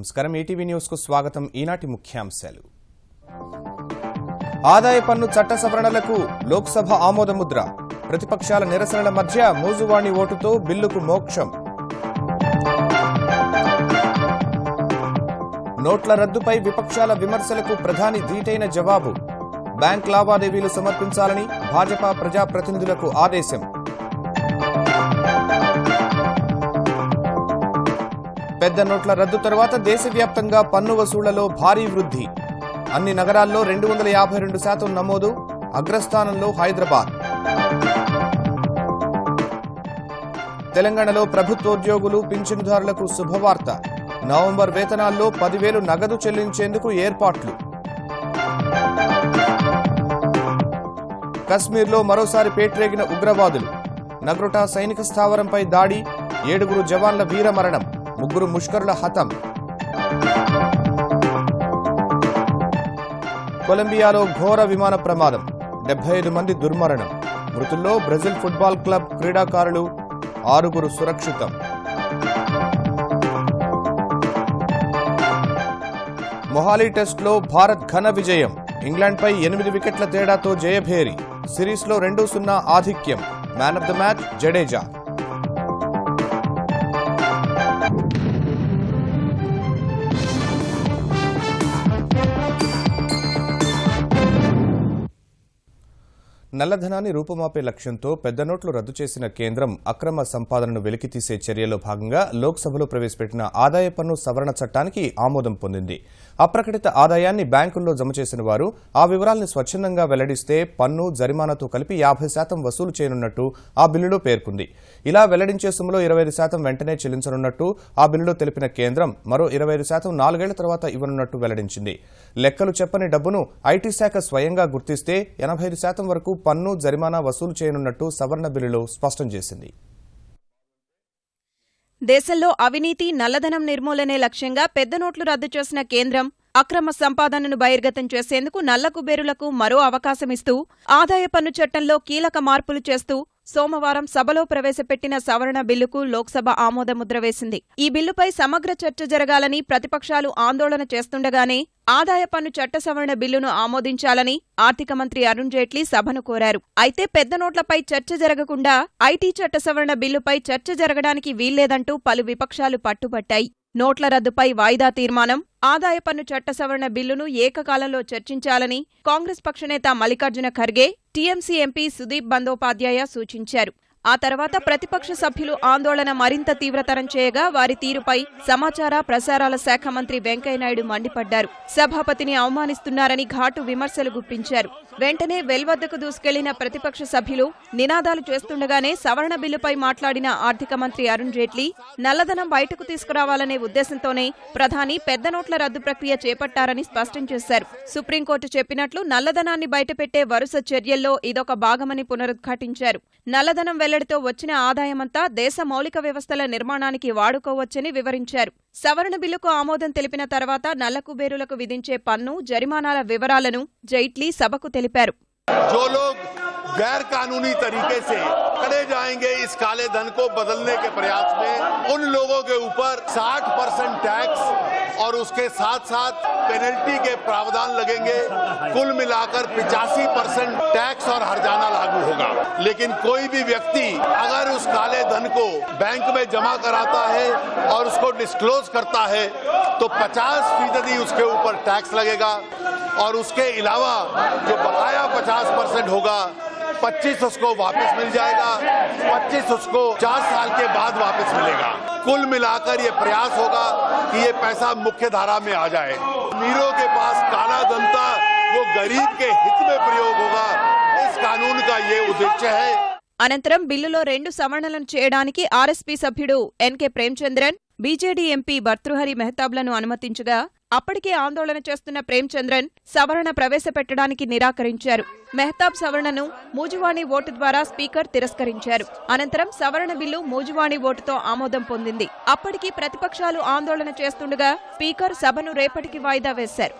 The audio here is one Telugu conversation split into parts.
నమస్కారం ఈటీవీ న్యూస్ కు స్వాగతం. ఈనాటి ముఖ్యాంశాలు. ఆదాయ పన్ను చట్ట సవరణలకు లోక్సభ ఆమోదముద్ర. ప్రతిపక్షాల నిరసనల మధ్య మోజువాణి ఓటుతో బిల్లుకు మోక్షం. నోట్ల రద్దుపై విపక్షాల విమర్శలకు ప్రధాని ధీటైన జవాబు. బ్యాంక్ లావాదేవీలు సమర్పించాలని భాజపా ప్రజాప్రతినిధులకు ఆదేశం. పెద్ద నోట్ల రద్దు తర్వాత దేశవ్యాప్తంగా పన్ను వసూళ్లలో భారీ వృద్ధి. అన్ని నగరాల్లో 252% నమోదు. అగ్రస్థానంలో హైదరాబాద్. తెలంగాణలో ప్రభుత్వోద్యోగులు పింఛనుదారులకు శుభవార్త. నవంబర్ వేతనాల్లో 10,000 నగదు చెల్లించేందుకు ఏర్పాట్లు. కశ్మీర్లో మరోసారి పేట్రేగిన ఉగ్రవాదులు. నగ్రోటా సైనిక స్థావరంపై దాడి. 7 జవాన్ల వీరమరణం. 3 ముష్కరుల హతం. కొలంబియాలో ఘోర విమాన ప్రమాదం. 75 మంది దుర్మరణం. మృతుల్లో బ్రెజిల్ ఫుట్బాల్ క్లబ్ క్రీడాకారులు. 6 సురక్షితం. మొహాలీ టెస్టులో భారత్ ఘన విజయం. ఇంగ్లాండ్పై 8 వికెట్ల తేడాతో జయభేరి. సిరీస్లో 2-0 ఆధిక్యం. Man of the match Jadeja. నల్లధనాన్ని రూపుమాపే లక్ష్యంతో పెద్ద నోట్లు రద్దు చేసిన కేంద్రం అక్రమ సంపాదనను వెలికితీసే చర్యలో భాగంగా లోక్సభలో ప్రవేశపెట్టిన ఆదాయ పన్ను సవరణ చట్టానికి ఆమోదం పొందింది. అప్రకటిత ఆదాయాన్ని బ్యాంకుల్లో జమ చేసిన వారు ఆ వివరాలను స్వచ్ఛందంగా వెల్లడిస్తే పన్ను జరిమానాతో కలిపి 50% వసూలు చేయనున్నట్టు ఆ బిల్లులో పేర్కొంది. ఇలా వెల్లడించే సొమ్ములో 25% వెంటనే చెల్లించనున్నట్టు ఆ బిల్లులో తెలిపిన కేంద్రం మరో 25% 4 ఏళ్ల తర్వాత ఇవ్వనున్నట్టు వెల్లడించింది. లెక్కలు చెప్పని డబ్బును ఐటీ శాఖ స్వయంగా గుర్తిస్తే 85% వరకు పన్ను జరిమానా వసూలు చేయనున్నట్టు సవరణ బిల్లులో స్పష్టం చేసింది. దేశంలో అవినీతి, నల్లధనం నిర్మూలనే లక్ష్యంగా పెద్ద నోట్లు రద్దు చేసిన కేంద్రం అక్రమ సంపాదనను బహిర్గతం చేసేందుకు నల్ల కుబేరులకు మరో అవకాశమిస్తూ ఆదాయ పన్ను చట్టంలో కీలక మార్పులు చేస్తూ సోమవారం సభలో ప్రవేశపెట్టిన సవరణ బిల్లుకు లోక్సభ ఆమోదముద్ర వేసింది. ఈ బిల్లుపై సమగ్ర చర్చ జరగాలని ప్రతిపక్షాలు ఆందోళన చేస్తుండగానే ఆదాయ పన్ను చట్ట సవరణ బిల్లును ఆమోదించాలని ఆర్థిక మంత్రి అరుణ్ జైట్లీ సభను కోరారు. అయితే పెద్ద నోట్లపై చర్చ జరగకుండా ఐటీ చట్ట సవరణ బిల్లుపై చర్చ జరగడానికి వీల్లేదంటూ పలు విపక్షాలు పట్టుబట్టాయి. నోట్ల రద్దుపై వాయిదా తీర్మానం, ఆదాయ పన్ను చట్ట సవరణ బిల్లును ఏకకాలంలో చర్చించాలని కాంగ్రెస్ పక్షనేత మల్లికార్జున ఖర్గే, టీఎంసీ ఎంపీ సుదీప్ బందోపాధ్యాయ సూచించారు. ఆ తర్వాత ప్రతిపక్ష సభ్యులు ఆందోళన మరింత తీవ్రతరం చేయగా వారి తీరుపై సమాచార ప్రసారాల శాఖ మంత్రి వెంకయ్యనాయుడు మండిపడ్డారు. సభాపతిని అవమానిస్తున్నారని ఘాటు విమర్శలు గుప్పించారు. వెంటనే వెల్ వద్దకు దూసుకెళ్లిన ప్రతిపక్ష సభ్యులు నినాదాలు చేస్తుండగానే సవరణ బిల్లుపై మాట్లాడిన ఆర్థిక మంత్రి అరుణ్ జైట్లీ నల్లధనం బయటకు తీసుకురావాలనే ఉద్దేశంతోనే ప్రధాని పెద్ద నోట్ల రద్దు ప్రక్రియ చేపట్టారని స్పష్టం చేశారు. సుప్రీంకోర్టు చెప్పినట్లు నల్లధనాన్ని బయటపెట్టే వరుస చర్యల్లో ఇదొక భాగమని పునరుద్ఘాటించారు. నల్లధనం వెల్లడితో వచ్చిన ఆదాయమంతా దేశ మౌలిక వ్యవస్థల నిర్మాణానికి వాడుకోవచ్చని వివరించారు. సవరణ బిల్లుకు ఆమోదం తెలిపిన తర్వాత నల్ల కుబేరులకు విధించే పన్ను, జరిమానాల వివరాలను జైట్లీ సభకు తెలిపారు. गैर कानूनी तरीके से पकड़े जाएंगे इस काले धन को बदलने के प्रयास में उन लोगों के ऊपर 60% टैक्स और उसके साथ साथ पेनल्टी के प्रावधान लगेंगे. कुल मिलाकर 85% टैक्स और हर्जाना लागू होगा. लेकिन कोई भी व्यक्ति अगर उस काले धन को बैंक में जमा कराता है और उसको डिस्क्लोज करता है तो 50% उसके ऊपर टैक्स लगेगा और उसके अलावा जो बकाया 50% होगा 25 उसको वापस मिल जाएगा, 25 उसको 4 साल के बाद वापस मिलेगा. कुल मिलाकर ये प्रयास होगा कि ये पैसा मुख्य धारा में आ जाए. अमीरों के पास काला धन था, वो गरीब के हित में प्रयोग होगा. इस कानून का ये उद्देश्य है. అనంతరం బిల్లులో 2 సవరణలను చేయడానికి ఆర్ఎస్పీ సభ్యుడు NK Premachandran, BJD MP Bhartruhari మెహతాబ్లను అనుమతించగా అప్పటికే ఆందోళన చేస్తున్న ప్రేమచంద్రన్ సవరణ ప్రవేశపెట్టడానికి నిరాకరించారు. మెహతాబ్ సవరణను మూజువాణి ఓటు ద్వారా స్పీకర్ తిరస్కరించారు. అనంతరం సవరణ బిల్లు మూజువాణి ఓటుతో ఆమోదం పొందింది. అప్పటికి ప్రతిపక్షాలు ఆందోళన చేస్తుండగా స్పీకర్ సభను రేపటికి వాయిదా వేశారు.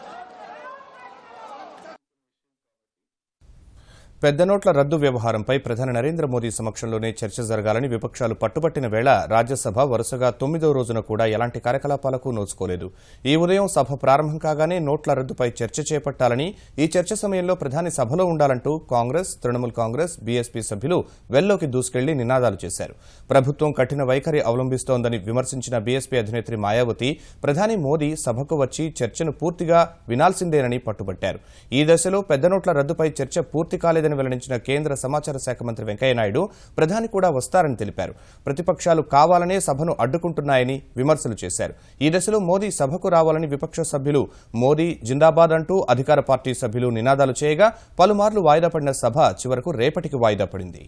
పెద్ద నోట్ల రద్దు వ్యవహారంపై ప్రధాని నరేంద్ర మోదీ సమక్షంలోనే చర్చ జరగాలని విపక్షాలు పట్టుబట్టిన వేళ రాజ్యసభ వరుసగా 9వ రోజున కూడా ఎలాంటి కార్యకలాపాలకు నోచుకోలేదు. ఈ ఉదయం సభ ప్రారంభం కాగానే నోట్ల రద్దుపై చర్చ చేపట్టాలని, ఈ చర్చ సమయంలో ప్రధాని సభలో ఉండాలంటూ కాంగ్రెస్, తృణమూల్ కాంగ్రెస్, బీఎస్పీ సభ్యులు వెల్లోకి దూసుకెళ్లి నినాదాలు చేశారు. ప్రభుత్వం కఠిన వైఖరి అవలంబిస్తోందని విమర్శించిన బీఎస్పీ అధినేత్రి మాయావతి ప్రధాని మోదీ సభకు వచ్చి చర్చను పూర్తిగా వినాల్సిందేనని పట్టుబట్టారు. ఈ దశలో పెద్ద నోట్ల రద్దుపై చర్చ పూర్తి కాలేదని వెల్లడించిన కేంద్ర సమాచార శాఖ మంత్రి వెంకయ్యనాయుడు ప్రధాని కూడా వస్తారని తెలిపారు. ప్రతిపక్షాలు కావాలనే సభను అడ్డుకుంటున్నాయని విమర్శలు చేశారు. ఈ దశలో మోదీ సభకు రావాలని విపక్ష సభ్యులు మోదీ జిందాబాద్ అంటూ అధికార పార్టీ సభ్యులు నినాదాలు చేయగా పలుమార్లు వాయిదా పడిన సభ చివరకు రేపటికి వాయిదా పడింది.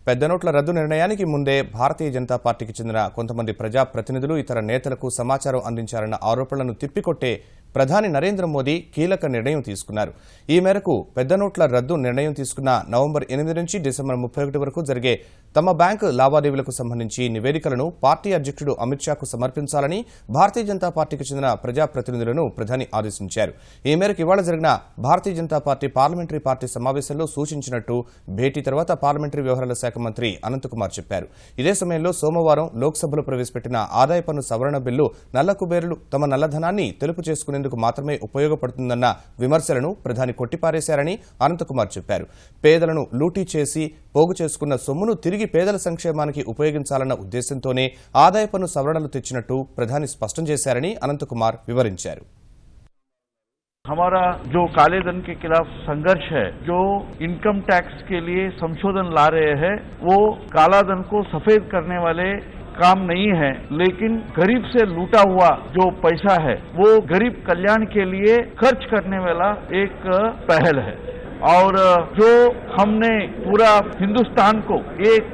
పెద్ద నోట్ల రద్దు నిర్ణయానికి ముందే భారతీయ జనతా పార్టీకి చెందిన కొంతమంది ప్రజాప్రతినిధులు ఇతర నేతలకు సమాచారం అందించారన్న ఆరోపణలను తిప్పికొట్టే ప్రధాని నరేంద్ర మోదీ కీలక నిర్ణయం తీసుకున్నారు. ఈ మేరకు పెద్ద నోట్ల రద్దు నిర్ణయం తీసుకున్న నవంబర్ 8 నుంచి డిసెంబర్ 31 వరకు జరిగే తమ బ్యాంకు లావాదేవీలకు సంబంధించి నివేదికలను పార్టీ అధ్యక్షుడు అమిత్ షాకు సమర్పించాలని భారతీయ జనతా పార్టీకి చెందిన ప్రజాప్రతినిధులను ప్రధాని ఆదేశించారు. ఈ మేరకు ఇవాళ జరిగిన Bharatiya Janata party parliamentary party సమావేశంలో సూచించినట్టు భేటీ తర్వాత పార్లమెంటరీ వ్యవహారాల శాఖ మంత్రి అనంతకుమార్ చెప్పారు. ఇదే సమయంలో సోమవారం లోక్సభలో ప్రవేశపెట్టిన ఆదాయ పన్ను సవరణ బిల్లు నల్ల కుబేరులు తమ నల్లధనాన్ని తెలుపు చేసుకునేందుకు మాత్రమే ఉపయోగపడుతుందన్న విమర్శలను ప్రధాని కొట్టిపారేశారని అనంతకుమార్ చెప్పారు. పేదలను లూటీ చేసి పోగు చేసుకున్న సొమ్మును తిరిగి పేదల సంక్షేమానికి ఉపయోగించాలన్న ఉద్దేశంతోనే ఆదాయ పన్ను సవరణలు తెచ్చినట్టు ప్రధాని స్పష్టం చేశారని అనంతకుమార్ వివరించారు. हमारा जो काले धन के खिलाफ संघर्ष है, जो इनकम टैक्स के लिए संशोधन ला रहे हैं, वो काला धन को सफेद करने वाले काम नहीं है, लेकिन गरीब से लूटा हुआ जो पैसा है वो गरीब कल्याण के लिए खर्च करने वाला एक पहल है। और जो हमने पूरा हिंदुस्तान को एक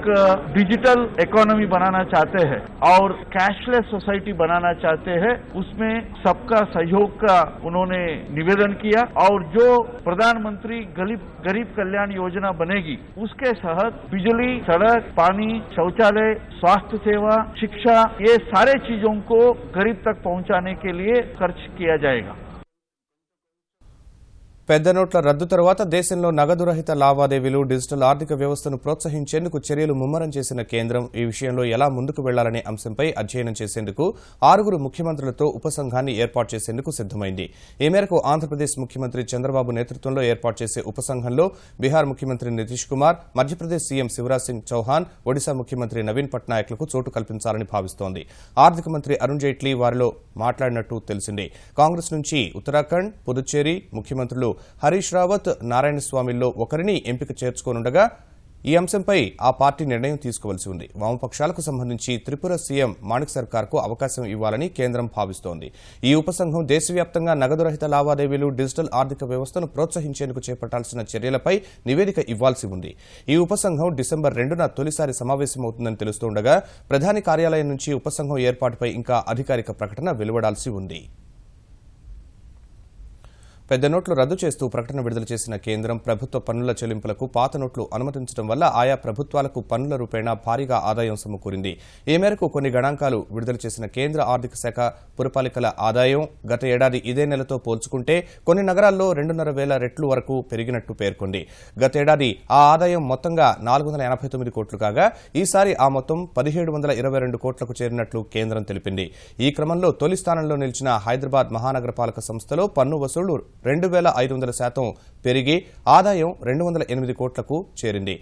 डिजिटल इकोनॉमी बनाना चाहते हैं और कैशलेस सोसाइटी बनाना चाहते हैं, उसमें सबका सहयोग का उन्होंने निवेदन किया। और जो प्रधानमंत्री गरीब कल्याण योजना बनेगी उसके तहत बिजली, सड़क, पानी, शौचालय, स्वास्थ्य सेवा, शिक्षा, ये सारे चीजों को गरीब तक पहुंचाने के लिए खर्च किया जाएगा। పెద్ద నోట్ల రద్దు తర్వాత దేశంలో నగదు రహిత లావాదేవీలు, డిజిటల్ ఆర్థిక వ్యవస్థను ప్రోత్సహించేందుకు చర్యలు ముమ్మరం చేసిన కేంద్రం ఈ విషయంలో ఎలా ముందుకు వెళ్లాలనే అంశంపై అధ్యయనం చేసేందుకు 6 ముఖ్యమంత్రులతో ఉపసంఘాన్ని ఏర్పాటు చేసేందుకు సిద్దమైంది. ఈ మేరకు ఆంధ్రప్రదేశ్ ముఖ్యమంత్రి చంద్రబాబు నేతృత్వంలో ఏర్పాటు చేసే ఉపసంఘంలో బీహార్ ముఖ్యమంత్రి నితీష్ కుమార్, మధ్యప్రదేశ్ సీఎం శివరాజ్ సింగ్ చౌహాన్, ఒడిశా ముఖ్యమంత్రి నవీన్ పట్నాయక్లకు చోటు కల్పించాలని భావిస్తోంది. ఆర్థిక మంత్రి అరుణ్ జైట్లీ వారిలో మాట్లాడినట్టు తెలిసింది. కాంగ్రెస్ నుంచి ఉత్తరాఖండ్, పుదుచ్చేరి ముఖ్యమంత్రులు హరీష్ రావత్, నారాయణస్వామిల్లో ఒకరిని ఎంపిక చేర్చుకోనుండగా ఈ అంశంపై ఆ పార్టీ నిర్ణయం తీసుకోవాల్సి ఉంది. వామపక్షాలకు సంబంధించి త్రిపుర సీఎం మాణిక్ సర్కార్కు అవకాశం ఇవ్వాలని కేంద్రం భావిస్తోంది. ఈ ఉపసంఘం దేశవ్యాప్తంగా నగదు రహిత లావాదేవీలు, డిజిటల్ ఆర్థిక వ్యవస్థను ప్రోత్సహించేందుకు చేపట్టాల్సిన చర్యలపై నివేదిక ఇవ్వాల్సి ఉంది. ఈ ఉపసంఘం డిసెంబర్ 2న తొలిసారి సమావేశమవుతుందని తెలుస్తుండగా ప్రధాని కార్యాలయం నుంచి ఉపసంఘం ఏర్పాటుపై ఇంకా అధికారిక ప్రకటన వెలువడాల్సి ఉంది. పెద్ద నోట్లు రద్దు చేస్తూ ప్రకటన విడుదల చేసిన కేంద్రం ప్రభుత్వ పన్నుల చెల్లింపులకు పాత నోట్లు అనుమతించడం వల్ల ఆయా ప్రభుత్వాలకు పన్నుల రూపేణా భారీగా ఆదాయం సమకూరింది. ఈ మేరకు కొన్ని గణాంకాలు విడుదల చేసిన కేంద్ర ఆర్థిక శాఖ పురపాలికల ఆదాయం గత ఏడాది ఇదే నెలతో పోల్చుకుంటే కొన్ని నగరాల్లో 2,500 రెట్లు వరకు పెరిగినట్టు పేర్కొంది. గతేడాది ఆ ఆదాయం మొత్తంగా 489 కోట్లు కాగా ఈసారి ఆ మొత్తం 1,722 కోట్లకు చేరినట్లు కేంద్రం తెలిపింది. ఈ క్రమంలో తొలి స్థానంలో నిలిచిన హైదరాబాద్ మహానగరపాలక సంస్థలో పన్ను వసూళ్లు 2,500% పెరిగి ఆదాయం 208 కోట్లకు చేరింది.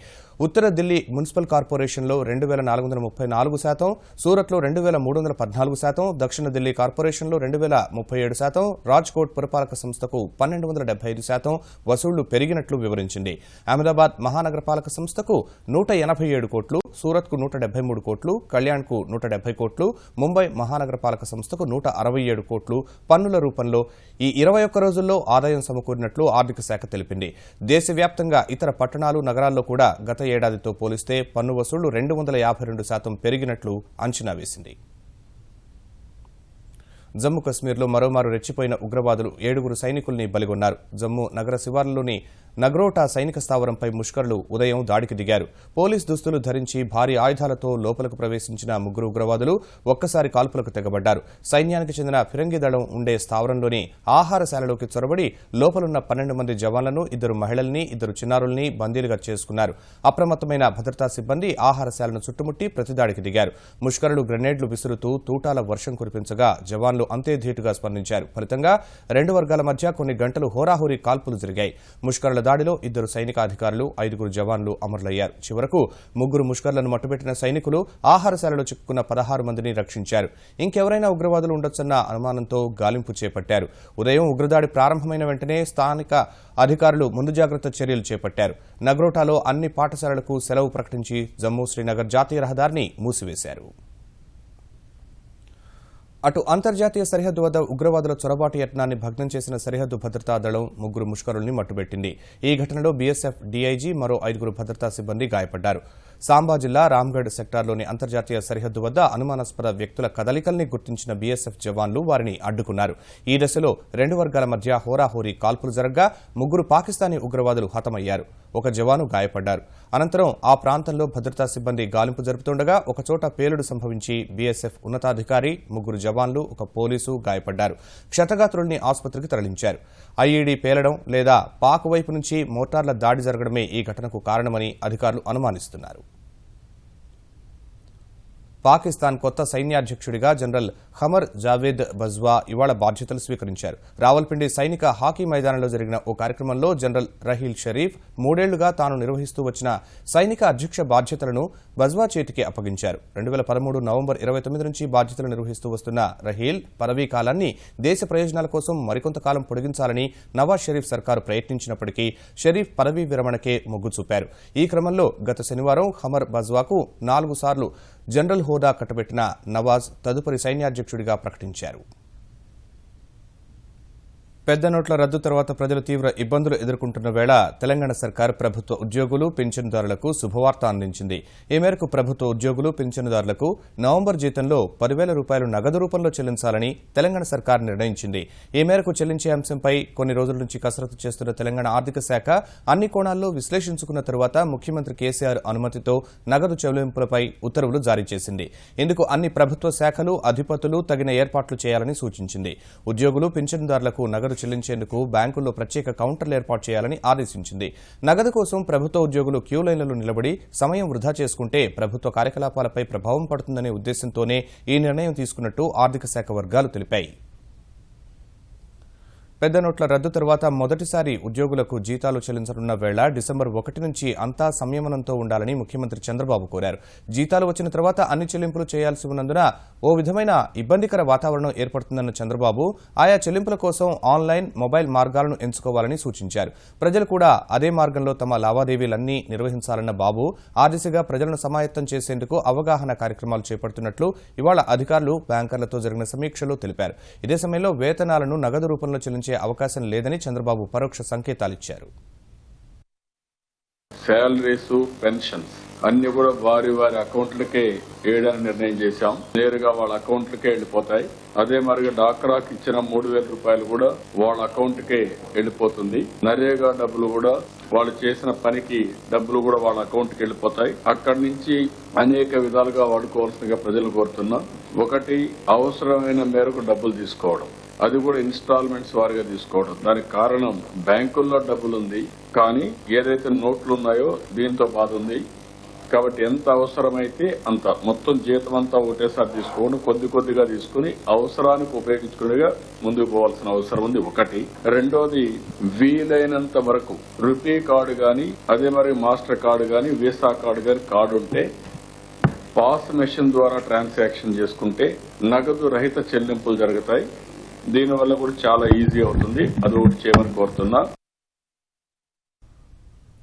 ఉత్తర ఢిల్లీ మున్సిపల్ కార్పొరేషన్లో 2,434%, సూరత్లో 2,314%, దక్షిణ ఢిల్లీ కార్పొరేషన్లో 2,037%, రాజ్కోట్ పురపాలక సంస్థకు 1,275% వసూళ్లు పెరిగినట్లు వివరించింది. అహ్మదాబాద్ మహానగరపాలక సంస్థకు 187 కోట్లు, సూరత్కు 173 కోట్లు, కళ్యాణ్కు 170 కోట్లు, ముంబై మహానగరపాలక సంస్థకు 167 కోట్లు పన్నుల రూపంలో ఈ 21 రోజుల్లో ఆదాయం సమకూరినట్లు ఆర్థిక శాఖ తెలిపింది. దేశవ్యాప్తంగా ఇతర పట్టణాలు, నగరాల్లో కూడా గత ఏడాదితో పోలిస్తే పన్ను వసూళ్లు 252% పెరిగినట్లు అంచనా వేసింది. జమ్మూ కశ్మీర్లో మరోమారు రెచ్చిపోయిన ఉగ్రవాదులు 7 సైనికుల్ని బలిగొన్నారు. జమ్మూ నగర శివార్లలోని నగ్రోటా సైనిక స్థావరంపై ముష్కరులు ఉదయం దాడికి దిగారు. పోలీస్ దుస్తులు ధరించి భారీ ఆయుధాలతో లోపలకు ప్రవేశించిన 3 ఉగ్రవాదులు ఒక్కసారి కాల్పులకు తెగబడ్డారు. సైన్యానికి చెందిన ఫిరంగి దళం ఉండే స్థావరంలోని ఆహారశాలలోకి చొరబడి లోపలున్న 12 మంది జవాన్లను, 2 మహిళల్ని, 2 చిన్నారుల్ని బందీలుగా చేసుకున్నారు. అప్రమత్తమైన భద్రతా సిబ్బంది ఆహారశాలను చుట్టుముట్టి ప్రతిదాడికి దిగారు. ముష్కరులు గ్రెనేడ్లు విసురుతూ తూటాల వర్షం కురిపించగా జవాన్లు అంతే ధీటుగా స్పందించారు. ఫలితంగా 2 వర్గాల మధ్య కొన్ని గంటలు హోరాహోరీ కాల్పులు జరిగాయి. ముష్కరుల దాడిలో 2 సైనికాధికారులు, 5 జవాన్లు అమరులయ్యారు. చివరకు 3 ముష్కరులను మట్టుబెట్టిన సైనికులు ఆహారశాలలో చిక్కుకున్న 16 మందిని రక్షించారు. ఇంకెవరైనా ఉగ్రవాదులు ఉండొచ్చన్న అనుమానంతో గాలింపు చేపట్టారు. ఉదయం ఉగ్రదాడి ప్రారంభమైన వెంటనే స్థానిక అధికారులు ముందు జాగ్రత్త చర్యలు చేపట్టారు. నగ్రోటాలో అన్ని పాఠశాలలకు సెలవు ప్రకటించి జమ్మూ శ్రీనగర్ జాతీయ రహదారిని మూసివేశారు. అటు అంతర్జాతీయ సరిహద్దు వద్ద ఉగ్రవాదుల చొరబాటు యత్నాన్ని భగ్నం చేసిన సరిహద్దు భద్రతా దళం 3 ముష్కరుల్ని మట్టుబెట్టింది. ఈ ఘటనలో బీఎస్ఎఫ్ డీఐజీ మరో 5 భద్రతా సిబ్బంది గాయపడ్డారు. సాంబా జిల్లా రామ్గఢ్ సెక్టార్లోని అంతర్జాతీయ సరిహద్దు వద్ద అనుమానాస్పద వ్యక్తుల కదలికల్ని గుర్తించిన బీఎస్ఎఫ్ జవాన్లు వారిని అడ్డుకున్నారు. ఈ దశలో 2 వర్గాల మధ్య హోరాహోరీ కాల్పులు జరగ్గా 3 పాకిస్తానీ ఉగ్రవాదులు హతమయ్యారు. 1 జవాను గాయపడ్డారు. అనంతరం ఆ ప్రాంతంలో భద్రతా సిబ్బంది గాలింపు జరుపుతుండగా ఒకచోట పేలుడు సంభవించి బీఎస్ఎఫ్ ఉన్నతాధికారి, 3 జవాన్లు, 1 పోలీసు గాయపడ్డారు. క్షతగాత్రుల్ని ఆసుపత్రికి తరలించారు. ఐఈడీ పేలడం లేదా పాక్ వైపు నుంచి మోటార్ల దాడి జరగడమే ఈ ఘటనకు కారణమని అధికారులు అనుమానిస్తున్నారు. పాకిస్తాన్ కొత్త సైన్యాధ్యక్షుడిగా జనరల్ ఖమర్ జావేద్ బజ్వా ఇవాళ బాధ్యతలు స్వీకరించారు. రావల్పిండి సైనిక హాకీ మైదానంలో జరిగిన ఓ కార్యక్రమంలో జనరల్ రహీల్ షరీఫ్ 3 ఏళ్లుగా తాను నిర్వహిస్తూ వచ్చిన సైనిక అధ్యక్ష బాధ్యతలను బజ్వా చేతికి అప్పగించారు. 2013 నవంబర్ 29 నుంచి బాధ్యతలు నిర్వహిస్తూ వస్తున్న రహీల్ పదవీ కాలాన్ని దేశ ప్రయోజనాల కోసం మరికొంతకాలం పొడిగించాలని నవాజ్ షరీఫ్ సర్కారు ప్రయత్నించినప్పటికీ షరీఫ్ పదవీ విరమణకే మొగ్గు చూపారు. ఈ క్రమంలో గత శనివారం ఖమర్ బజ్వాకు 4 సార్లు జనరల్ హోదా కట్టబెట్టిన నవాజ్ తదుపరి సైన్యాధ్యక్షుడిగా ప్రకటించారు. పెద్ద నోట్ల రద్దు తర్వాత ప్రజలు తీవ్ర ఇబ్బందులు ఎదుర్కొంటున్న వేళ తెలంగాణ సర్కార్ ప్రభుత్వ ఉద్యోగులు, పింఛనుదారులకు శుభవార్త అందించింది. ఈ మేరకు ప్రభుత్వ ఉద్యోగులు, పింఛనుదారులకు నవంబర్ జీతంలో 10,000 రూపాయలు నగదు రూపంలో చెల్లించాలని తెలంగాణ సర్కార్ నిర్ణయించింది. ఈ మేరకు చెల్లించే అంశంపై కొన్ని రోజుల నుంచి కసరత్తు చేస్తున్న తెలంగాణ ఆర్థిక శాఖ అన్ని కోణాల్లో విశ్లేషించుకున్న తరువాత ముఖ్యమంత్రి కేసీఆర్ అనుమతితో నగదు చెల్లింపులపై ఉత్తర్వులు జారీ చేసింది. ఇందుకు అన్ని ప్రభుత్వ శాఖలు, అధిపతులు తగిన ఏర్పాట్లు చేయాలని సూచించింది. ఉద్యోగులు, పింఛనుదారులకు నగదు చెల్లించేందుకు బ్యాంకుల్లో ప్రత్యేక కౌంటర్లు ఏర్పాటు చేయాలని ఆదేశించింది. నగదు కోసం ప్రభుత్వ ఉద్యోగులు క్యూ లైన్లలో నిలబడి సమయం వృధా చేసుకుంటే ప్రభుత్వ కార్యకలాపాలపై ప్రభావం పడుతుందనే ఉద్దేశంతోనే ఈ నిర్ణయం తీసుకున్నట్టు ఆర్థిక శాఖ వర్గాలు తెలిపాయి. పెద్ద నోట్ల రద్దు తర్వాత మొదటిసారి ఉద్యోగులకు జీతాలు చెల్లించనున్న వేళ డిసెంబర్ 1 నుంచి అంతా సంయమనంతో ఉండాలని ముఖ్యమంత్రి చంద్రబాబు కోరారు. జీతాలు వచ్చిన తర్వాత అన్ని చెల్లింపులు చేయాల్సి ఉన్నందున ఓ విధమైన ఇబ్బందికర వాతావరణం ఏర్పడుతుందన్న చంద్రబాబు ఆయా చెల్లింపుల కోసం ఆన్లైన్, మొబైల్ మార్గాలను ఎంచుకోవాలని సూచించారు. ప్రజలు కూడా అదే మార్గంలో తమ లావాదేవీలన్నీ నిర్వహించాలన్న బాబు ఆ దిశగా ప్రజలను సమాయత్తం చేసేందుకు అవగాహన కార్యక్రమాలు చేపడుతున్నట్లు ఇవాళ అధికారులు, బ్యాంకర్లతో జరిగిన సమీక్షలో తెలిపారు. ఇదే సమయంలో వేతనాలను నగదు రూపంలో చెల్లించే అవకాశం లేదని చంద్రబాబు పరోక్ష సంకేతాలిచ్చారు. శాలరీస్, పెన్షన్స్ అన్ని కూడా వారి అకౌంట్లకే వేయడానికి నిర్ణయం చేశాం. నేరుగా వాళ్ళ అకౌంట్లకే వెళ్లిపోతాయి. అదే మరిగా డాక్రాకి ఇచ్చిన 3,000 రూపాయలు కూడా వాళ్ళ అకౌంట్కే వెళ్లిపోతుంది. నరేగా డబ్బులు కూడా వాళ్ళు చేసిన పనికి డబ్బులు కూడా వాళ్ళ అకౌంట్కి వెళ్లిపోతాయి. అక్కడి నుంచి అనేక విధాలుగా వాడుకోవాల్సిందిగా ప్రజలు కోరుతున్నాం. ఒకటి, అవసరమైన మేరకు డబ్బులు తీసుకోవడం, అది కూడా ఇన్స్టాల్మెంట్స్ వారిగా తీసుకోవడం. దానికి కారణం బ్యాంకుల్లో డబ్బులుంది, కానీ ఏదైతే నోట్లు ఉన్నాయో దీంతో బాధ ఉంది. కాబట్టి ఎంత అవసరమైతే అంత, మొత్తం జీతం అంతా ఒకటేసారి తీసుకోవడం, కొద్దిగా తీసుకుని అవసరానికి ఉపయోగించుకునేగా ముందుకు పోవాల్సిన అవసరం ఉంది. ఒకటి. రెండోది, వీలైనంత వరకు రూపీ కార్డు గాని, అదే మరి మాస్టర్ కార్డు గాని, వీసా కార్డు గాని కార్డు ఉంటే పాస్ మెషిన్ ద్వారా ట్రాన్సాక్షన్ చేసుకుంటే నగదు రహిత చెల్లింపులు జరుగుతాయి. దీనివల్ల కూడా చాలా ఈజీ అవుతుంది. అది ఒకటి చేయమని కోరుతున్నా.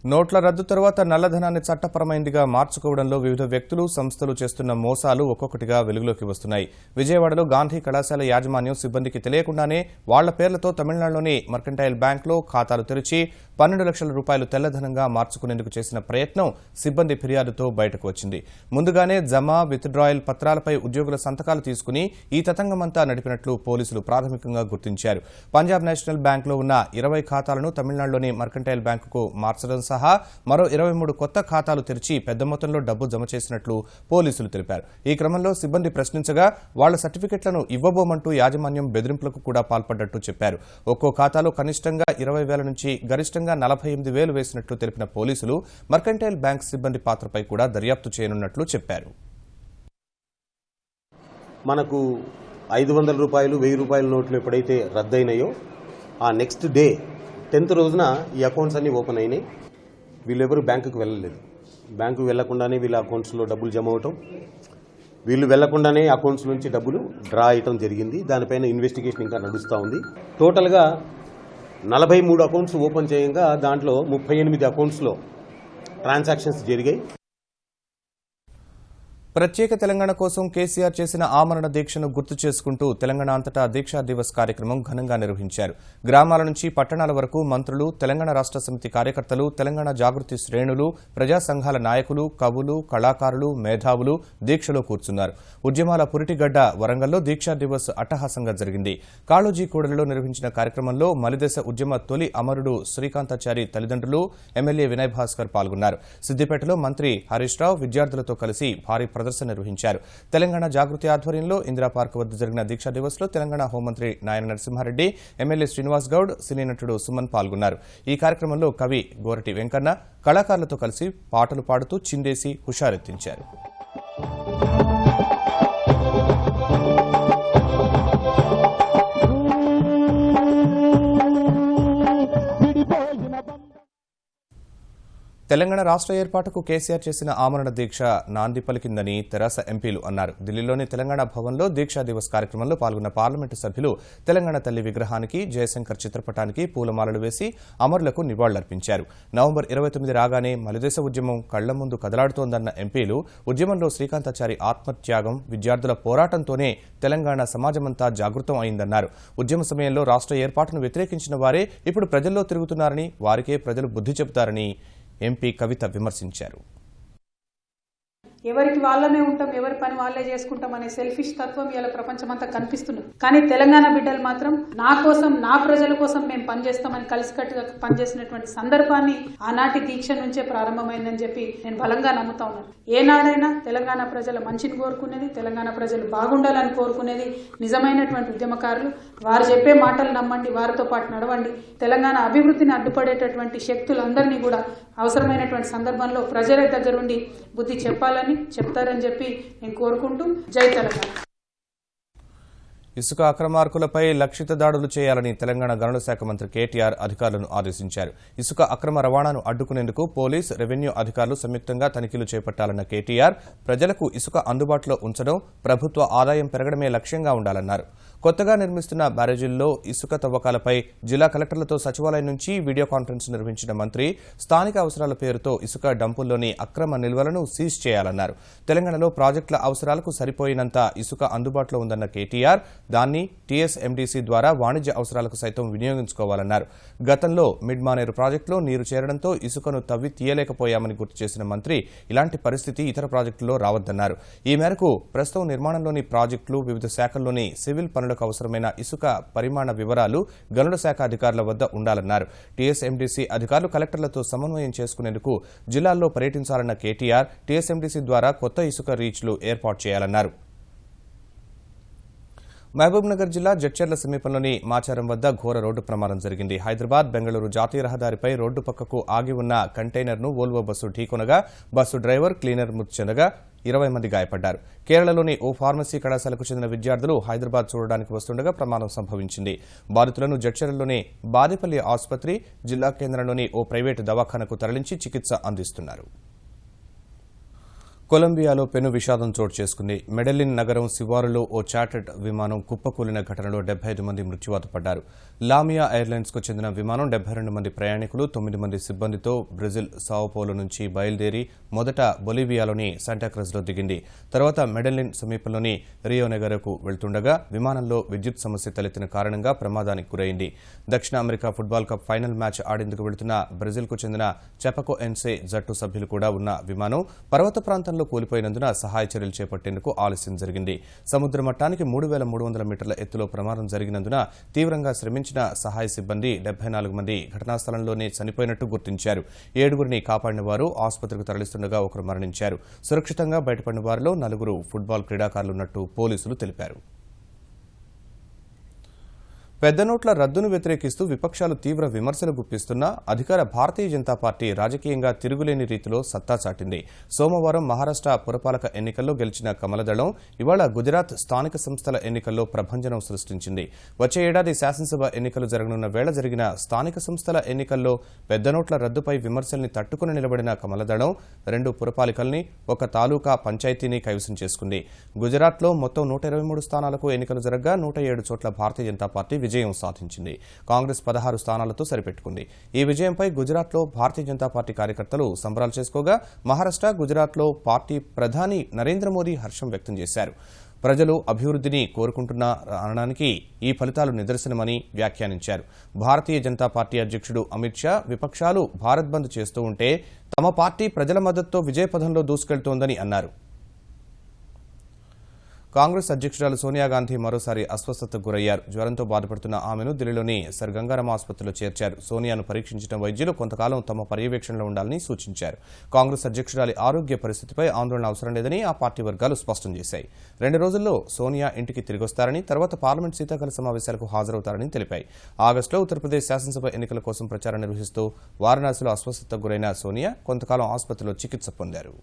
నోట్ల రద్దు తర్వాత నల్లధనాన్ని చట్టపరమైందిగా మార్చుకోవడంలో వివిధ వ్యక్తులు సంస్థలు చేస్తున్న మోసాలు ఒక్కొక్కటిగా వెలుగులోకి వస్తున్నాయి. విజయవాడలో గాంధీ కళాశాల యాజమాన్యం సిబ్బందికి తెలియకుండానే వాళ్ల పేర్లతో తమిళనాడులోని మర్కంటైల్ బ్యాంకులో ఖాతాలు తెరిచి 12 లక్షల రూపాయలు తెల్లధనంగా మార్చుకునేందుకు చేసిన ప్రయత్నం సిబ్బంది ఫిర్యాదుతో బయటకు వచ్చింది. ముందుగానే జమా విత్డ్రాయల్ పత్రాలపై ఉద్యోగుల సంతకాలు తీసుకుని ఈ తతంగమంతా నడిపినట్లు పోలీసులు ప్రాథమికంగా గుర్తించారు. పంజాబ్ నేషనల్ బ్యాంకులో ఉన్న 20 ఖాతాలను తమిళనాడులోని మర్కంటైల్ బ్యాంకుకు మార్చడం సహా మరో 23 కొత్త ఖాతాలు తెరిచి పెద్ద మొత్తంలో డబ్బు జమ చేసినట్లు పోలీసులు తెలిపారు. ఈ క్రమంలో సిబ్బంది ప్రశ్నించగా వాళ్ల సర్టిఫికెట్లను ఇవ్వబోమంటూ యాజమాన్యం బెదిరింపులకు కూడా పాల్పడ్డట్టు చెప్పారు. ఒక్కో ఖాతాలో కనిష్టంగా 20,000 నుంచి గరిష్టంగా 48,000 వేసినట్లు తెలిపిన పోలీసులు మర్కంటైల్ బ్యాంక్ సిబ్బంది పాత్రపై కూడా దర్యాప్తు చేయనున్నట్లు చెప్పారు. మనకు 500 రూపాయలు 1000 రూపాయల నోట్లు ఎప్పుడైతే రద్దయినాయో ఆ నెక్స్ట్ డే 10th రోజున ఈ అకౌంట్స్ అన్నీ ఓపెన్ అయినాయి. వీళ్ళెవరూ బ్యాంకుకు వెళ్ళలేదు. బ్యాంకుకు వెళ్లకుండానే వీళ్ళ అకౌంట్స్లో డబ్బులు జమ అవటం, వీళ్ళు వెళ్లకుండానే అకౌంట్స్ నుంచి డబ్బులు డ్రా అయ్యటం జరిగింది. దానిపైన ఇన్వెస్టిగేషన్ ఇంకా నడుస్తూ ఉంది. టోటల్గా 43 అకౌంట్స్ ఓపెన్ చేయంగా దాంట్లో 38 అకౌంట్స్లో ట్రాన్సాక్షన్స్ జరిగాయి. ప్రత్యేక తెలంగాణ కోసం కేసీఆర్ చేసిన ఆమరణ దీక్షను గుర్తు చేసుకుంటూ తెలంగాణ అంతటా దీక్షా దివస్ కార్యక్రమం ఘనంగా నిర్వహించారు. గ్రామాల నుంచి పట్టణాల వరకు మంత్రులు, తెలంగాణ రాష్ట్ర సమితి కార్యకర్తలు, తెలంగాణ జాగృతి శ్రేణులు, ప్రజా సంఘాల నాయకులు, కవులు, కళాకారులు, మేధావులు దీక్షలో కూర్చున్నారు. ఉద్యమాల పురిటిగడ్డ వరంగల్లో దీక్షా దివస్ అట్టహాసంగా జరిగింది. కాళోజీకూడలిలో నిర్వహించిన కార్యక్రమంలో మలిదశ ఉద్యమ తొలి అమరుడు శ్రీకాంతాచారి తల్లిదండ్రులు, ఎమ్మెల్యే వినయ్ భాస్కర్ పాల్గొన్నారు. సిద్దిపేటలో మంత్రి హరీష్ రావు విద్యార్థులతో కలిసి భారీ ప్రదర్శన నిర్వహించారు. తెలంగాణ జాగృతి ఆధ్వర్యంలో ఇందిరా పార్క్ వద్ద జరిగిన దీక్షా దివస్ లో తెలంగాణ హోంమంత్రి నాయన నరసింహారెడ్డి, ఎమ్మెల్యే శ్రీనివాస్ గౌడ్, సినీ నటుడు సుమన్ పాల్గొన్నారు. ఈ కార్యక్రమంలో కవి గోరటి వెంకన్న కళాకారులతో కలిసి పాటలు పాడుతూ చిందేసి హుషారెత్తించారు. తెలంగాణ రాష్ట్ర ఏర్పాటుకు కేసీఆర్ చేసిన ఆమరణ దీక్ష నాంది పలికిందని తెరాస ఎంపీలు అన్నారు. ఢిల్లీలోని తెలంగాణ భవన్లో దీక్షా దివస్ కార్యక్రమంలో పాల్గొన్న పార్లమెంటు సభ్యులు తెలంగాణ తల్లి విగ్రహానికి, జయశంకర్ చిత్రపటానికి పూలమాలలు వేసి అమరులకు నివాళులర్పించారు. నవంబర్ 29 రాగానే మలిదశ ఉద్యమం కళ్ల ముందు కదలాడుతోందన్న ఎంపీలు ఉద్యమంలో శ్రీకాంతాచారి ఆత్మత్యాగం, విద్యార్థుల పోరాటంతోనే తెలంగాణ సమాజమంతా జాగృతం అయిందన్నారు. ఉద్యమ సమయంలో రాష్ట్ర ఏర్పాటును వ్యతిరేకించిన వారే ఇప్పుడు ప్రజల్లో తిరుగుతున్నారని, వారికే ప్రజలు బుద్ధి చెబుతారని ఎంపీ కవిత విమర్శించారు. ఎవరికి వాళ్ళమే ఉంటాం, ఎవరి పని వాళ్ళే చేసుకుంటాం అనే సెల్ఫిష్ తత్వం ఇలా ప్రపంచమంతా కనిపిస్తున్నది. కానీ తెలంగాణ బిడ్డలు మాత్రం నా కోసం, నా ప్రజల కోసం మేము పనిచేస్తామని కలిసికట్టుగా పనిచేసినటువంటి సందర్భాన్ని ఆనాటి దీక్ష నుంచే ప్రారంభమైందని చెప్పి నేను బలంగా నమ్ముతా ఉన్నాను. ఏనాడైనా తెలంగాణ ప్రజల మంచిని కోరుకునేది, తెలంగాణ ప్రజలు బాగుండాలని కోరుకునేది నిజమైనటువంటి ఉద్యమకారులు. వారు చెప్పే మాటలు నమ్మండి, వారితో పాటు నడవండి. తెలంగాణ అభివృద్ధిని అడ్డుపడేటటువంటి శక్తులందరినీ కూడా అవసరమైనటువంటి సందర్భంలో ప్రజల దగ్గరుండి బుద్ధి చెప్పాలని, చెప్తారని చెప్పి నేను కోరుకుంటూ జై తెలంగాణ. ఇసుక అక్రమార్కులపై లక్షిత దాడులు చేయాలని తెలంగాణ గనుల శాఖ మంత్రి కేటీఆర్ అధికారులను ఆదేశించారు. ఇసుక అక్రమ రవాణాను అడ్డుకునేందుకు పోలీస్, రెవెన్యూ అధికారులు సంయుక్తంగా తనిఖీలు చేపట్టాలన్న కేటీఆర్ ప్రజలకు ఇసుక అందుబాటులో ఉంచడం, ప్రభుత్వ ఆదాయం పెరగడమే లక్ష్యంగా ఉండాలన్నారు. కొత్తగా నిర్మిస్తున్న బ్యారేజీల్లో ఇసుక తవ్వకాలపై జిల్లా కలెక్టర్లతో సచివాలయం నుంచి వీడియో కాన్ఫరెన్స్ నిర్వహించిన మంత్రి స్థానిక అవసరాల పేరుతో ఇసుక డంపుల్లోని అక్రమ నిల్వలను సీజ్ చేయాలన్నారు. తెలంగాణలో ప్రాజెక్టుల అవసరాలకు సరిపోయినంత ఇసుక అందుబాటులో ఉందన్న కేటీఆర్ దాన్ని టీఎస్ఎండీసీ ద్వారా వాణిజ్య అవసరాలకు సైతం వినియోగించుకోవాలన్నారు. గతంలో మిడ్మానేరు ప్రాజెక్టులో నీరు చేరడంతో ఇసుకను తవ్వి తీయలేకపోయామని గుర్తు చేసిన మంత్రి ఇలాంటి పరిస్థితి ఇతర ప్రాజెక్టుల్లో రావద్దన్నారు. ఈ మేరకు ప్రస్తుతం నిర్మాణంలోని ప్రాజెక్టులు, వివిధ శాఖల్లోని సివిల్ పనులకు అవసరమైన ఇసుక పరిమాణ వివరాలు గనుల శాఖ అధికారుల వద్ద ఉండాలన్నారు. టీఎస్ఎండీసీ అధికారులు కలెక్టర్లతో సమన్వయం చేసుకునేందుకు జిల్లాల్లో పర్యటించాలన్న కేటీఆర్ టీఎస్ఎండీసీ ద్వారా కొత్త ఇసుక రీచ్లు ఏర్పాటు చేయాలన్నారు. మహబూబ్నగర్ జిల్లా జడ్చర్ల సమీపంలోని మాచారం వద్ద ఘోర రోడ్డు ప్రమాదం జరిగింది. హైదరాబాద్ బెంగళూరు జాతీయ రహదారిపై రోడ్డు పక్కకు ఆగి ఉన్న కంటైనర్ను వోల్వో బస్సు ఢీకొనగా బస్సు డ్రైవర్, క్లీనర్ మృతి చెందగా 20 మంది గాయపడ్డారు. కేరళలోని ఓ ఫార్మసీ కళాశాలకు చెందిన విద్యార్థులు హైదరాబాద్ చూడడానికి వస్తుండగా ప్రమాదం సంభవించింది. బాధితులను జడ్చర్లలోని బాదేపల్లి ఆసుపత్రి, జిల్లా కేంద్రంలోని ఓ ప్రైవేటు దవాఖానకు తరలించి చికిత్స అందిస్తున్నారు. కొలంబియాలో పెను విషాదం చోటు చేసుకుంది. మెడెలిన్ నగరం శివారులో ఓ చార్టర్డ్ విమానం కుప్పకూలిన ఘటనలో 75 మంది మృత్యువాత పడ్డారు. లామియా ఎయిర్లైన్స్కు చెందిన విమానం 72 మంది ప్రయాణికులు, 9 మంది సిబ్బందితో బ్రెజిల్ సావోపోలో నుంచి బయలుదేరి మొదట బొలివియాలోని శాంటాక్రజ్లో దిగింది. తర్వాత మెడెలిన్ సమీపంలోని రియోనెగరోకు వెళ్తుండగా విమానంలో విద్యుత్ సమస్య తలెత్తిన కారణంగా ప్రమాదానికి గురైంది. దక్షిణ America football cup final match ఆడేందుకు వెళుతున్న బ్రెజిల్కు చెందిన చెపకోఎన్సే జట్టు సభ్యులు కూడా ఉన్న విమానం పర్వత ప్రాంతంలో కూలిపోయినందున సహాయ చర్యలు చేపట్టేందుకు ఆలస్యం జరిగింది. సముద్ర మట్టానికి 3300 మీటర్ల ఎత్తులో ప్రమాదం జరిగినందున తీవ్రంగా శ్రమించిన సహాయ సిబ్బంది 74 మంది ఘటనా స్థలంలోనే చనిపోయినట్టు గుర్తించారు. 7గురిని కాపాడిన వారు ఆసుపత్రికి తరలిస్తుండగా ఒకరు మరణించారు. సురక్షితంగా బయటపడిన వారిలో 4 ఫుట్బాల్ క్రీడాకారులున్నట్టు పోలీసులు తెలిపారు. పెద్ద నోట్ల రద్దును వ్యతిరేకిస్తూ విపక్షాలు తీవ్ర విమర్శలు గుప్పిస్తున్నా అధికార భారతీయ జనతా పార్టీ రాజకీయంగా తిరుగులేని రీతిలో సత్తా చాటింది. సోమవారం మహారాష్ట్ర పురపాలక ఎన్నికల్లో గెలిచిన కమలదళం ఇవాళ గుజరాత్ స్థానిక సంస్థల ఎన్నికల్లో ప్రభంజనం సృష్టించింది. వచ్చే ఏడాది శాసనసభ ఎన్నికలు జరగనున్న వేళ జరిగిన స్థానిక సంస్థల ఎన్నికల్లో పెద్ద నోట్ల రద్దుపై విమర్శల్ని తట్టుకుని నిలబడిన కమలదళం 2 పురపాలికల్ని, 1 తాలూకా పంచాయతీని కైవసం చేసుకుంది. గుజరాత్లో మొత్తం 123 స్థానాలకు ఎన్నికలు జరగగా 107 చోట్ల భారతీయ జనతా పార్టీ విజయం సాధించింది. కాంగ్రెస్ 16 స్థానాలతో సరిపెట్టుకుంది. ఈ విజయంపై గుజరాత్లో భారతీయ జనతా పార్టీ కార్యకర్తలు సంబరాలు చేసుకోగా మహారాష్ట్ర, గుజరాత్లో పార్టీ ప్రధాని నరేంద్ర మోదీ హర్షం వ్యక్తం చేశారు. ప్రజలు అభివృద్ధిని కోరుకుంటున్న అనడానికి ఈ ఫలితాలు నిదర్శనమని వ్యాఖ్యానించారు. భారతీయ జనతా పార్టీ అధ్యక్షుడు అమిత్ షా విపక్షాలు భారత్ బంద్ చేస్తూ ఉంటే తమ పార్టీ ప్రజల మద్దతుతో విజయపథంలో దూసుకెళ్తోందని అన్నారు. కాంగ్రెస్ అధ్యక్షురాలు సోనియా గాంధీ మరోసారి అస్వస్థతకు గురయ్యారు. జ్వరంతో బాధపడుతున్న ఆమెను ఢిల్లీలోని సర్ గంగారాం ఆసుపత్రిలో చేర్చారు. సోనియాను పరీక్షించిన వైద్యులు కొంతకాలం తమ పర్యవేక్షణలో ఉండాలని సూచించారు. కాంగ్రెస్ అధ్యక్షురాలి ఆరోగ్య పరిస్థితిపై ఆందోళన అవసరం లేదని ఆ పార్టీ వర్గాలు స్పష్టం చేశాయి. 2 రోజుల్లో సోనియా ఇంటికి తిరిగొస్తారని, తర్వాత పార్లమెంట్ శీతాకాల సమావేశాలకు హాజరవుతారని తెలిపాయి. ఆగస్టులో ఉత్తరప్రదేశ్ శాసనసభ ఎన్నికల కోసం ప్రచారం నిర్వహిస్తూ వారణాసిలో అస్వస్థతకు గురైన సోనియా కొంతకాలం ఆసుపత్రిలో చికిత్స పొందారు.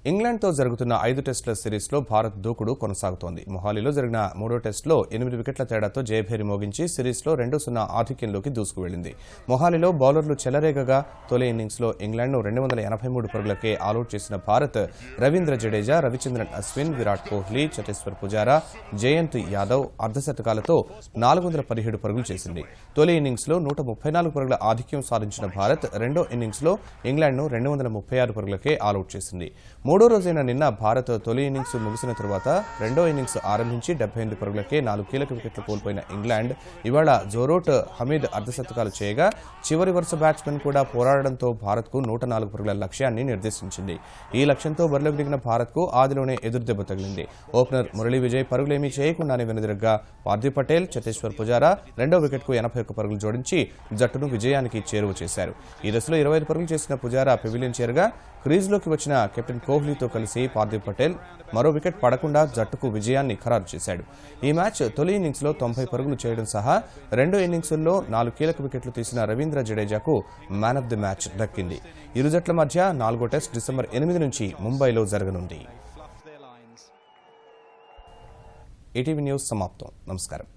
ఇంగ్లాండ్తో జరుగుతున్న 5 టెస్టుల సిరీస్లో భారత్ దూకుడు కొనసాగుతోంది. మొహాలీలో జరిగిన 3వ టెస్టులో 8 వికెట్ల తేడాతో జయభేరి మోగించి సిరీస్లో 2-0 ఆధిక్యంలోకి దూసుకువెళ్లింది. మొహాలీలో బౌలర్లు చెలరేగగా తొలి ఇన్నింగ్స్లో ఇంగ్లాండ్ను 283 పరుగులకే ఆలౌట్ చేసిన భారత్ రవీంద్ర జడేజా, రవిచంద్రన్ అశ్విన్, విరాట్ కోహ్లీ, చటేశ్వర్ పుజారా, జయంత్ యాదవ్ అర్ధశతకాలతో 417 పరుగులు చేసింది. తొలి ఇన్నింగ్స్లో 134 పరుగుల ఆధిక్యం సాధించిన భారత్ రెండో ఇన్నింగ్స్లో ఇంగ్లాండ్ను 236 పరుగులకే ఆలౌట్ చేసింది. 3వ రోజైన నిన్న భారత్ తొలి ఇన్నింగ్స్ ముగిసిన తర్వాత రెండో ఇన్నింగ్స్ ఆరంభించి 78 పరుగులకే 4 కీలక వికెట్లు కోల్పోయిన ఇంగ్లాండ్ ఇవాళ జోరోట్, హమీద్ అర్ధశతకాలు చేయగా చివరి వరుస బ్యాట్స్మెన్ కూడా పోరాడడంతో భారత్కు 104 పరుగుల లక్ష్యాన్ని నిర్దేశించింది. ఈ లక్ష్యంతో బరిలోకి దిగిన భారత్కు ఆదిలోనే ఎదురుదెబ్బ తగిలింది. ఓపెనర్ మురళీ విజయ్ పరుగులేమీ చేయకుండానే వెనుదిరగ్గా పార్థివ్ పటేల్, చటేశ్వర్ పుజారా రెండో వికెట్కు 81 పరుగులు జోడించి జట్టును విజయానికి చేరువ చేశారు. ఈ దశలో 25 పరుగులు చేసిన పుజారా పెవిలియన్ చేరగా క్రీజ్లోకి వచ్చిన కెప్టెన్ కోహ్లీతో కలిసి పార్థివ్ పటేల్ మరో వికెట్ పడకుండా జట్టుకు విజయాన్ని ఖరారు చేశాడు. ఈ మ్యాచ్ తొలి ఇన్నింగ్స్లో 90 పరుగులు చేయడం సహా రెండో ఇన్నింగ్స్లో 4 కీలక వికెట్లు తీసిన రవీంద్ర జడేజాకు మ్యాన్ ఆఫ్ ది మ్యాచ్ దక్కింది. ఇరు జట్ల మధ్య 4వ టెస్ట్ డిసెంబర్ 8 నుంచి ముంబైలో జరగనుంది. ఈటీవీ న్యూస్ సమాప్తం. నమస్కారం.